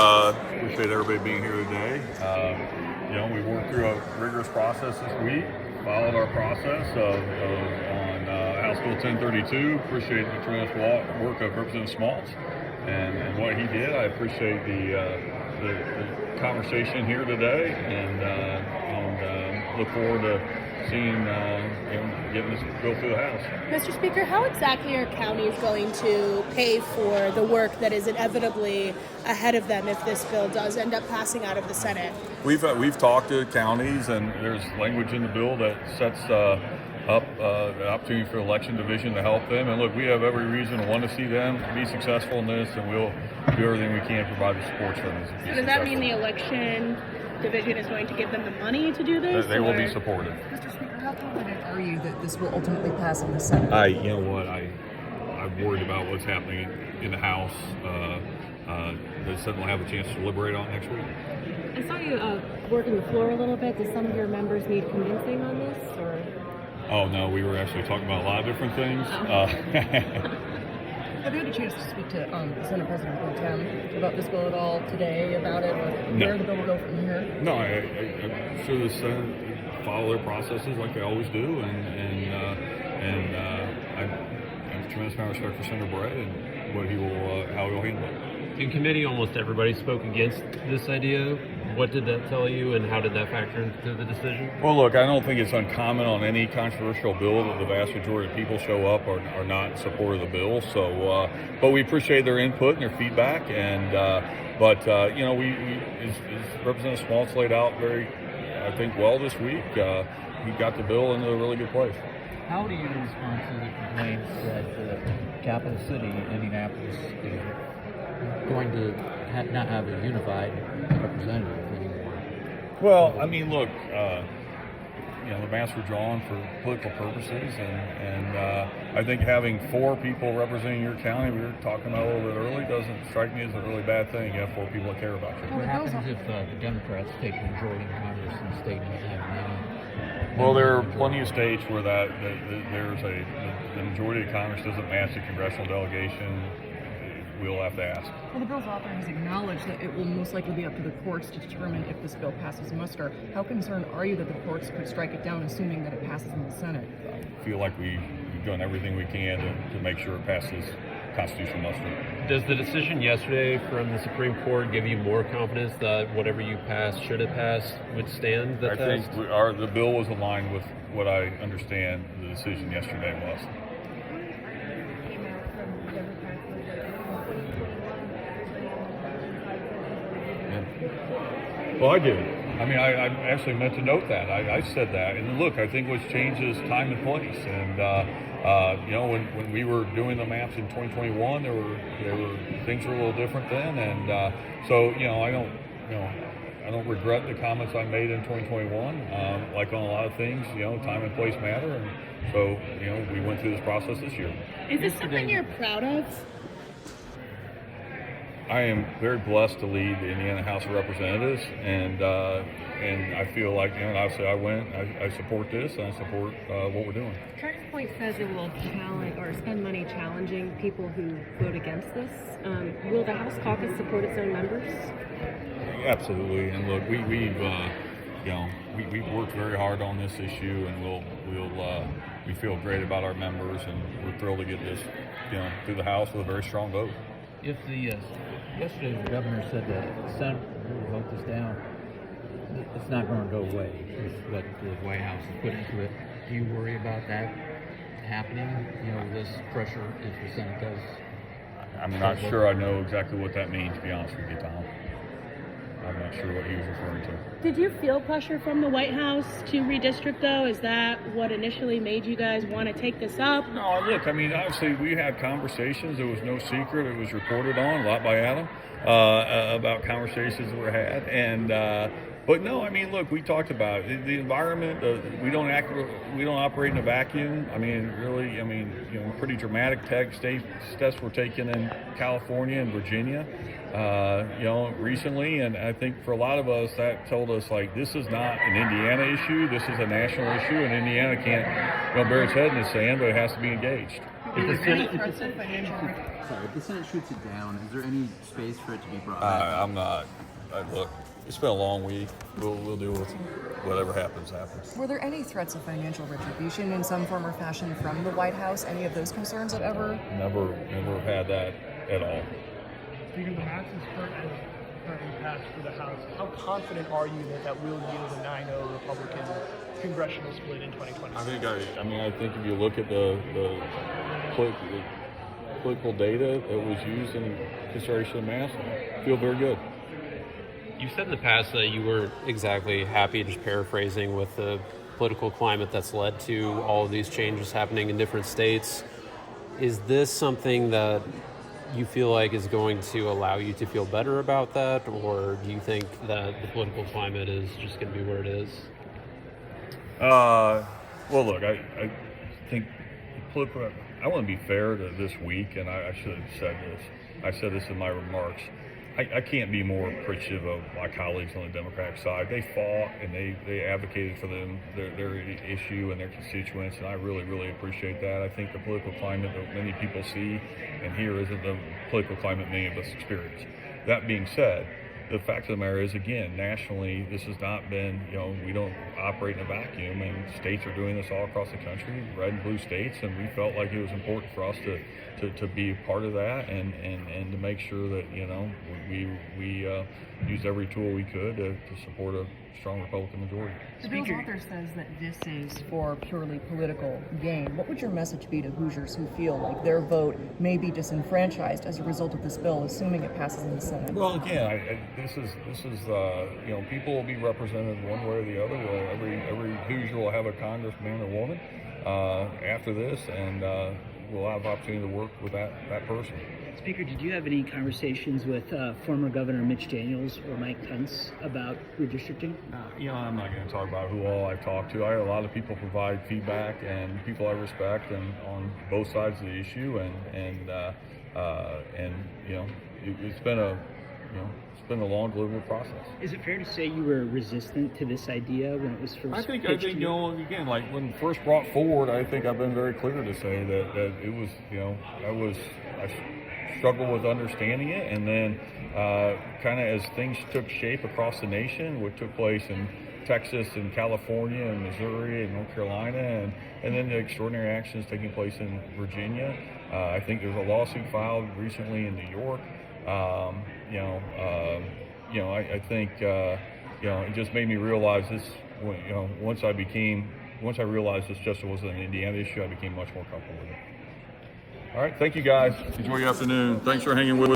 Appreciate everybody being here today. We worked through a rigorous process this week, followed our process on House Bill 1032. Appreciate the tremendous work of Representative Smaltz and what he did. I appreciate the conversation here today, and look forward to seeing getting this bill through the House. Mr. Speaker, how exactly are counties going to pay for the work that is inevitably ahead of them if this bill does end up passing out of the Senate? We've talked to counties, and there's language in the bill that sets up the opportunity for election division to help them. And look, we have every reason to want to see them be successful in this, and we'll do everything we can to provide the support for them. So does that mean the election division is going to give them the money to do this? They will be supported. Mr. Speaker, how confident are you that this will ultimately pass in the Senate? I'm worried about what's happening in the House. The Senate will have a chance to deliberate on next week. I saw you working the floor a little bit. Do some of your members need convincing on this, or? Oh no, we were actually talking about a lot of different things. Have you had a chance to speak to Senate President Pro Tem about this bill at all today, about it, or where the bill will go from here? No, I'm sure the Senate follow their processes like they always do, and I have a tremendous amount of respect for Senator Brett and what how he will handle it. In committee, almost everybody spoke against this idea. What did that tell you, and how did that factor into the decision? Well, look, I don't think it's uncommon on any controversial bill that the vast majority of people show up or are not in support of the bill. So, but we appreciate their input and their feedback. And as Representative Smaltz laid out very, I think, well this week, he got the bill into a really good place. How do you respond to the complaints that the capital city, Indianapolis, is going to not have a unified representative anymore? Well, I mean, look, the maps were drawn for political purposes, and I think having 4 people representing your county, we were talking about a little bit early, doesn't strike me as a really bad thing. You have 4 people that care about you. What happens if the Democrats take the majority in Congress and the state doesn't have any? Well, there are plenty of states where there's the majority of Congress doesn't match the congressional delegation. We'll have to ask. Well, the bill's author has acknowledged that it will most likely be up to the courts to determine if this bill passes muster. How concerned are you that the courts could strike it down, assuming that it passes in the Senate? I feel like we've done everything we can to make sure it passes constitutional muster. Does the decision yesterday from the Supreme Court give you more confidence that whatever you pass, should it pass, would stand the test? I think the bill was aligned with what I understand the decision yesterday was. Well, I did. I mean, I actually meant to note that. I said that. And look, I think what's changed is time and place. And, when we were doing the maps in 2021, things were a little different then. And I don't regret the comments I made in 2021. Like on a lot of things, time and place matter. And so, we went through this process this year. Is this something you're proud of? I am very blessed to lead the Indiana House of Representatives, and I feel like, obviously I support this, and I support what we're doing. Turning Point says it will challenge or spend money challenging people who vote against this. Will the House caucus support its own members? Absolutely, and look, we've worked very hard on this issue, and we feel great about our members, and we're thrilled to get this, through the House with a very strong vote. If yesterday the governor said that the Senate will vote this down, it's not going to go away, is what the White House has put into it. Do you worry about that happening, this pressure if the Senate does? I'm not sure I know exactly what that means, to be honest with you, Tom. I'm not sure what he was referring to. Did you feel pressure from the White House to redistrict, though? Is that what initially made you guys want to take this up? No, look, I mean, obviously we had conversations. It was no secret. It was reported on a lot by Adam about conversations that were had. And but no, I mean, look, we talked about it. The environment. We don't operate in a vacuum. I mean, really, pretty dramatic steps were taken in California and Virginia. Recently, and I think for a lot of us that told us like this is not an Indiana issue, this is a national issue, and Indiana can't bury its head in the sand, but it has to be engaged. If the Senate, If the Senate shoots it down, is there any space for it to be brought back? I'm not. Look, it's been a long week. We'll deal with whatever happens. Were there any threats of financial retribution in some form or fashion from the White House? Any of those concerns that ever? Never had that at all. Speaker, the max is currently passed for the House. How confident are you that that will yield a 9-0 Republican congressional split in 2020? I think if you look at the political data that was used in consideration of mass, I feel very good. You said in the past that you weren't exactly happy, just paraphrasing, with the political climate that's led to all of these changes happening in different states. Is this something that you feel like is going to allow you to feel better about that, or do you think that the political climate is just going to be where it is? Well, look, I think I want to be fair to this week, and I should have said this. I said this in my remarks. I can't be more appreciative of my colleagues on the Democratic side. They fought and they advocated for their issue and their constituents, and I really, really appreciate that. I think the political climate that many people see and hear isn't the political climate many of us experience. That being said, the fact of the matter is, again, nationally, this has not been, we don't operate in a vacuum, and states are doing this all across the country, red and blue states, and we felt like it was important for us to be a part of that and to make sure that, we used every tool we could to support a strong Republican majority. The bill's author says that this is for purely political gain. What would your message be to Hoosiers who feel like their vote may be disenfranchised as a result of this bill, assuming it passes in the Senate? Well, again, this is people will be represented one way or the other. Every Hoosier will have a congressman or woman after this, and we'll have opportunity to work with that person. Speaker, did you have any conversations with former Governor Mitch Daniels or Mike Pence about redistricting? I'm not going to talk about who all I've talked to. I had a lot of people provide feedback, and people I respect, and on both sides of the issue, it's been a long, deliberate process. Is it fair to say you were resistant to this idea when it was first pitched to you? Again, like when first brought forward, I think I've been very clear to say that it was, I struggled with understanding it, and then kind of as things took shape across the nation, what took place in Texas and California and Missouri and North Carolina, and then the extraordinary actions taking place in Virginia. I think there's a lawsuit filed recently in New York. I think it just made me realize this. Once I realized this just wasn't an Indiana issue, I became much more comfortable with it. All right, thank you guys. Enjoy your afternoon. Thanks for hanging with us.